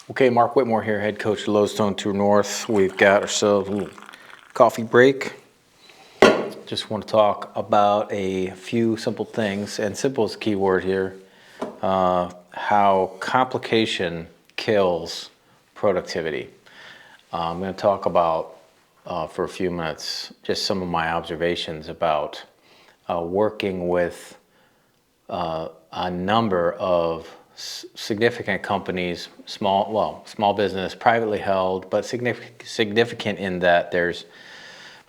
Okay, Mark Whitmore here, head coach of Lodestone Tour North. We've got ourselves a little coffee break. Just want to talk about a few simple things, and simple is the key word here, how complication kills productivity. I'm going to talk about, for a few minutes, just some of my observations about working with a number of significant companies, small business, privately held, but significant in that there's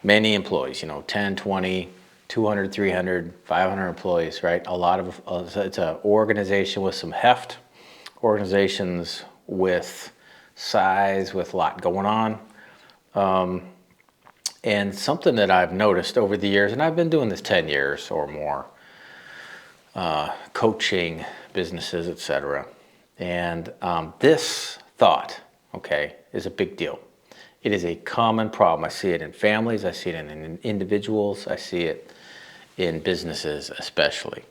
many employees, 10, 20, 200, 300, 500 employees, right? A lot of, it's an organization with some heft, organizations with size, with a lot going on. And something that I've noticed over the years, and I've been doing this 10 years or more, coaching businesses, etc. And this thought, okay, is a big deal. It is a common problem. I see it in families, I see it in individuals, I see it in businesses especially.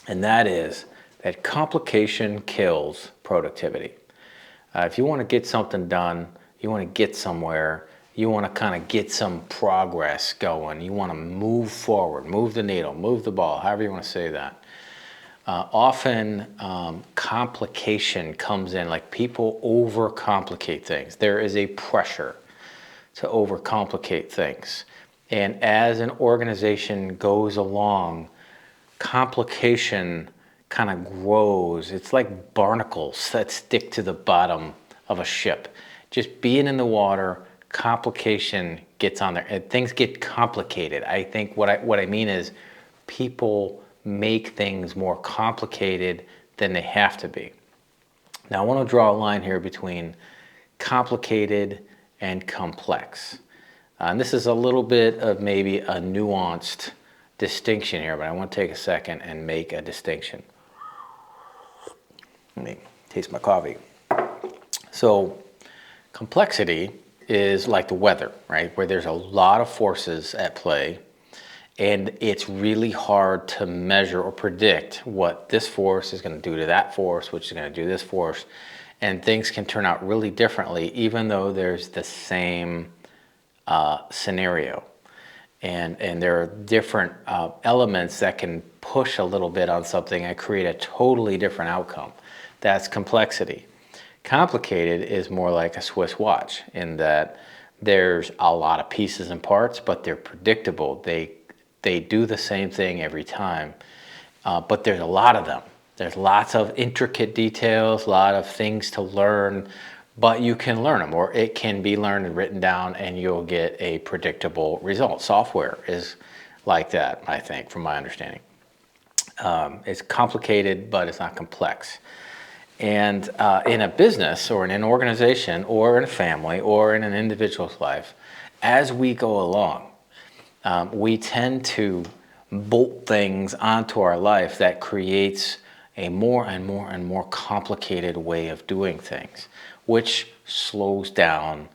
And that is that complication kills productivity. If you want to get something done, you want to get somewhere, you want to kind of get some progress going, you want to move forward, move the needle, move the ball, however you want to say that. Often complication comes in, like people overcomplicate things. There is a pressure to overcomplicate things. And as an organization goes along, complication kind of grows. It's like barnacles that stick to the bottom of a ship. Just being in the water, complication gets on there and things get complicated. I think what I mean is people make things more complicated than they have to be. Now I want to draw a line here between complicated and complex. And this is a little bit of maybe a nuanced distinction here, but I want to take a second and make a distinction. Let me taste my coffee. So complexity is like the weather, right? Where there's a lot of forces at play, and it's really hard to measure or predict what this force is going to do to that force, which is going to do this force. And things can turn out really differently, even though there's the same scenario. And there are different elements that can push a little bit on something and create a totally different outcome. That's complexity. Complicated is more like a Swiss watch in that there's a lot of pieces and parts, but they're predictable. They do the same thing every time, but there's a lot of them. There's lots of intricate details, a lot of things to learn, but you can learn them, or it can be learned and written down and you'll get a predictable result. Software is like that, I think, from my understanding. It's complicated, but it's not complex. And in a business or in an organization or in a family or in an individual's life, as we go along, we tend to bolt things onto our life that creates a more and more and more complicated way of doing things, which slows down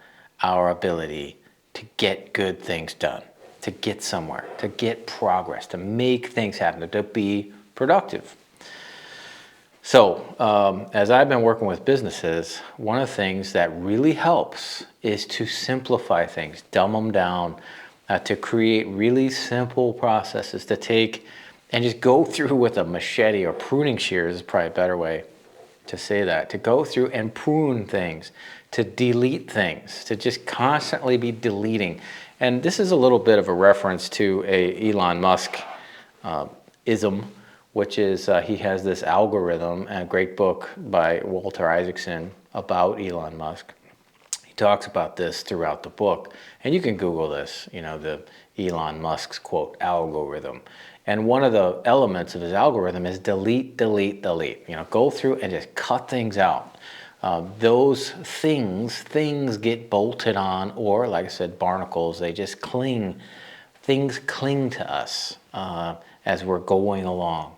our ability to get good things done, to get somewhere, to get progress, to make things happen, to be productive. So as I've been working with businesses, one of the things that really helps is to simplify things, dumb them down, to create really simple processes to take and just go through with a machete, or pruning shears is probably a better way to say that, to go through and prune things, to delete things, to just constantly be deleting. And this is a little bit of a reference to a Elon Musk ism, which is he has this algorithm, and a great book by Walter Isaacson about Elon Musk. He talks about this throughout the book, and you can Google this, the Elon Musk's quote algorithm. And one of the elements of his algorithm is delete, delete, delete. Go through and just cut things out. Those things get bolted on, or like I said, barnacles, they just cling. Things cling to us as we're going along.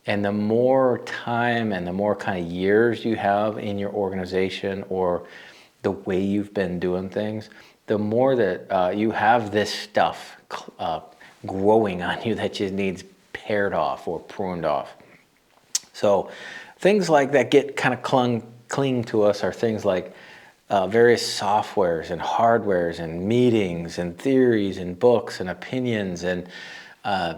And the more time and the more kind of years you have in your organization or the way you've been doing things, the more that you have this stuff growing on you that just needs pared off or pruned off. So things like that get kind of clung cling to us are things like various softwares and hardwares and meetings and theories and books and opinions, and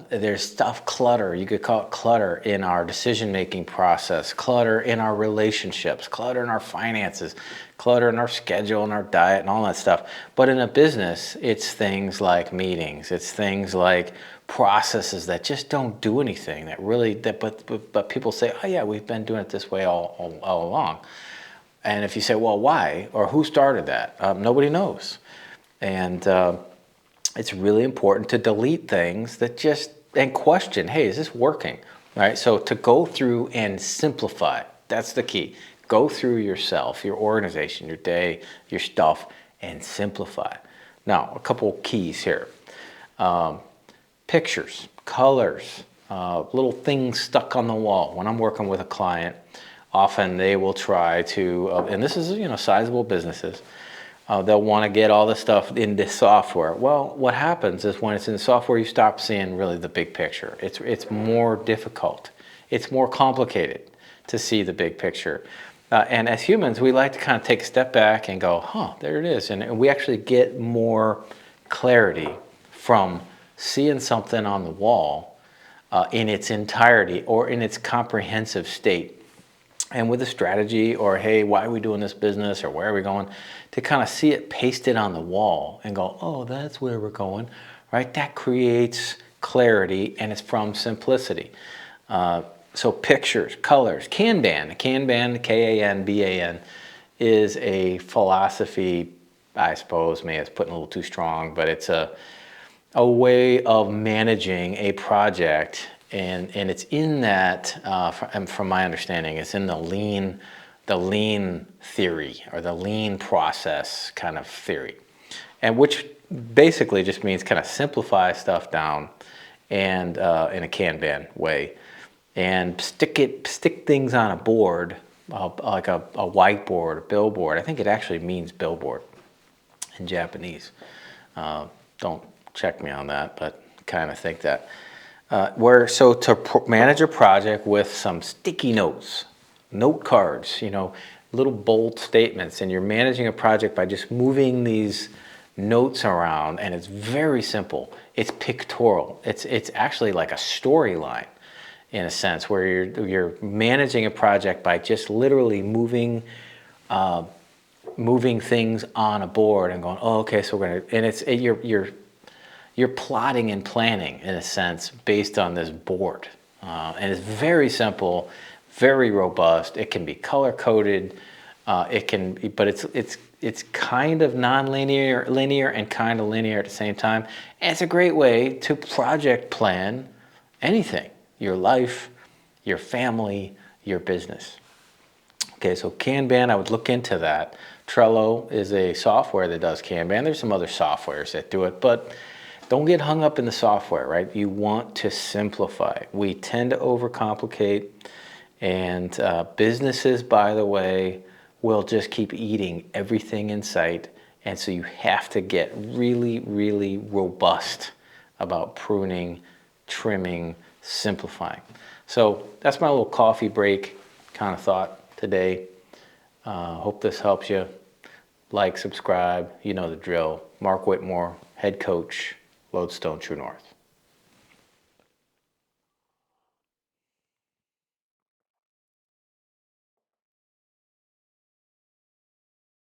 there's stuff, clutter. You could call it clutter in our decision-making process, clutter in our relationships, clutter in our finances, clutter in our schedule and our diet and all that stuff. But in a business, it's things like meetings. It's things like processes that just don't do anything, that really, but people say, oh yeah, we've been doing it this way all along. And if you say, well, why? Or who started that? Nobody knows. And it's really important to delete things that and question, hey, is this working? Right? So to go through and simplify, that's the key. Go through yourself, your organization, your day, your stuff, and simplify. Now, a couple of keys here. Pictures, colors, little things stuck on the wall. When I'm working with a client, often they will try to, and this is, sizable businesses, they'll want to get all the stuff into software. Well, what happens is when it's in software, you stop seeing really the big picture. It's more difficult. It's more complicated to see the big picture. And as humans, we like to kind of take a step back and go, there it is. And we actually get more clarity from seeing something on the wall in its entirety or in its comprehensive state. And with a strategy, or hey, why are we doing this business, or where are we going, to kind of see it pasted on the wall and go, oh, that's where we're going, right? That creates clarity, and it's from simplicity. So pictures, colors, Kanban, K-A-N-B-A-N, is a philosophy, I suppose, maybe it's putting a little too strong, but it's a way of managing a project. And it's in that, from my understanding, it's in the lean theory, or the lean process kind of theory, and which basically just means kind of simplify stuff down and in a Kanban way, and stick things on a board, like a whiteboard, a billboard. I think it actually means billboard in Japanese. Don't check me on that, but kind of think that. So to manage a project with some sticky notes, note cards, little bold statements, and you're managing a project by just moving these notes around, and it's very simple. It's pictorial. It's actually like a storyline in a sense, where you're managing a project by just literally moving things on a board and going, oh, okay, so we're gonna, and you're plotting and planning in a sense based on this board, and it's very simple, very robust. It can be color coded. But it's kind of non-linear, linear, and kind of linear at the same time. And it's a great way to project plan anything: your life, your family, your business. Okay, so Kanban, I would look into that. Trello is a software that does Kanban. There's some other softwares that do it, but don't get hung up in the software, right? You want to simplify. We tend to overcomplicate, and businesses, by the way, will just keep eating everything in sight. And so you have to get really, really robust about pruning, trimming, simplifying. So that's my little coffee break kind of thought today. Hope this helps you. Like, subscribe, you know the drill. Mark Whitmore, head coach, Lodestone True North.